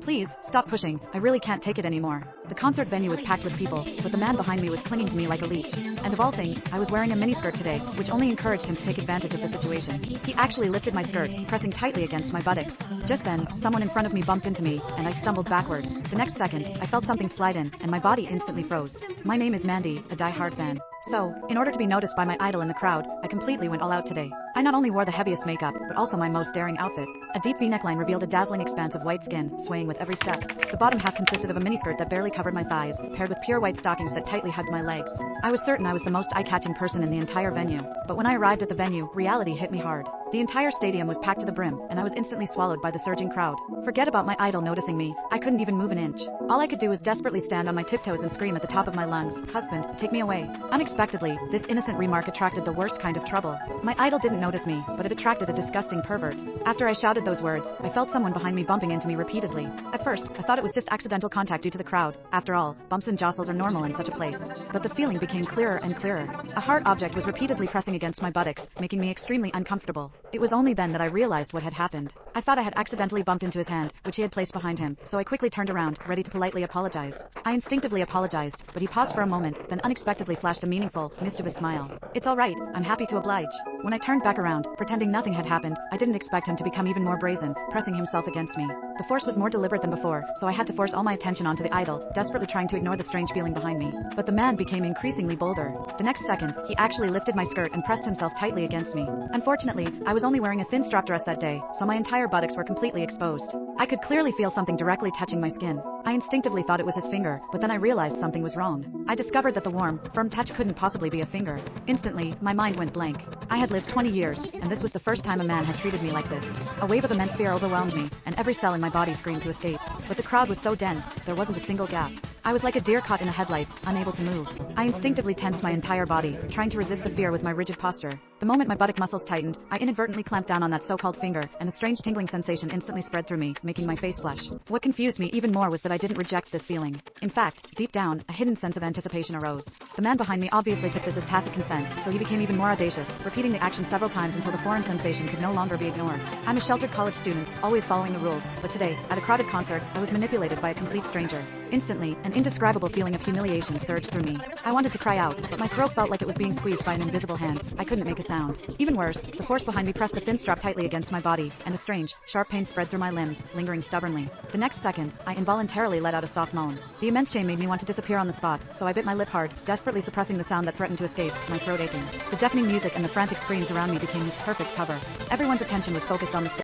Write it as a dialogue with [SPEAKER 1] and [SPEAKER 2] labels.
[SPEAKER 1] Please, stop pushing, I really can't take it anymore. The concert venue was packed with people, but the man behind me was clinging to me like a leech. And of all things, I was wearing a miniskirt today, which only encouraged him to take advantage of the situation. He actually lifted my skirt, pressing tightly against my buttocks. Just then, someone in front of me bumped into me, and I stumbled backward. The next second, I felt something slide in, and my body instantly froze. My name is Mandy, a die-hard fan. So, in order to be noticed by my idol in the crowd, I completely went all out today. I not only wore the heaviest makeup, but also my most daring outfit. A deep V-neckline revealed a dazzling expanse of white skin, swaying with every step. The bottom half consisted of a miniskirt that barely covered my thighs, paired with pure white stockings that tightly hugged my legs. I was certain I was the most eye-catching person in the entire venue. But when I arrived at the venue, reality hit me hard. The entire stadium was packed to the brim, and I was instantly swallowed by the surging crowd. Forget about my idol noticing me, I couldn't even move an inch. All I could do was desperately stand on my tiptoes and scream at the top of my lungs, "Husband, take me away." Unexpectedly, this innocent remark attracted the worst kind of trouble. My idol didn't notice me, but it attracted a disgusting pervert. After I shouted those words, I felt someone behind me bumping into me repeatedly. At first, I thought it was just accidental contact due to the crowd. After all, bumps and jostles are normal in such a place. But the feeling became clearer and clearer. A hard object was repeatedly pressing against my buttocks, making me extremely uncomfortable. It was only then that I realized what had happened. I thought I had accidentally bumped into his hand, which he had placed behind him, so I quickly turned around, ready to politely apologize. I instinctively apologized, but he paused for a moment, then unexpectedly flashed a meaningful, mischievous smile. "It's all right, I'm happy to oblige." When I turned back around, pretending nothing had happened, I didn't expect him to become even more brazen, pressing himself against me. The force was more deliberate than before, so I had to force all my attention onto the idol, desperately trying to ignore the strange feeling behind me. But the man became increasingly bolder. The next second, he actually lifted my skirt and pressed himself tightly against me. Unfortunately, I was only wearing a thin strap dress that day, so my entire buttocks were completely exposed. I could clearly feel something directly touching my skin. I instinctively thought it was his finger, but then I realized something was wrong. I discovered that the warm, firm touch couldn't possibly be a finger. Instantly, my mind went blank. I had lived 20 years, and this was the first time a man had treated me like this. A wave of immense fear overwhelmed me, and every cell in my body screamed to escape. But the crowd was so dense, there wasn't a single gap. I was like a deer caught in the headlights, unable to move. I instinctively tensed my entire body, trying to resist the fear with my rigid posture. The moment my buttock muscles tightened, I inadvertently clamped down on that so-called finger, and a strange tingling sensation instantly spread through me, making my face flush. What confused me even more was that I didn't reject this feeling. In fact, deep down, a hidden sense of anticipation arose. The man behind me obviously took this as tacit consent, so he became even more audacious, repeating the action several times until the foreign sensation could no longer be ignored. I'm a sheltered college student, always following the rules, but today, at a crowded concert, I was manipulated by a complete stranger. Instantly, an indescribable feeling of humiliation surged through me. I wanted to cry out, but my throat felt like it was being squeezed by an invisible hand. I couldn't make a sound. Even worse, the force behind me pressed the thin strap tightly against my body, and a strange, sharp pain spread through my limbs, lingering stubbornly. The next second, I involuntarily let out a soft moan. The immense shame made me want to disappear on the spot, so I bit my lip hard, desperately suppressing the sound that threatened to escape, my throat aching. The deafening music and the frantic screams around me became his perfect cover. Everyone's attention was focused on the stage.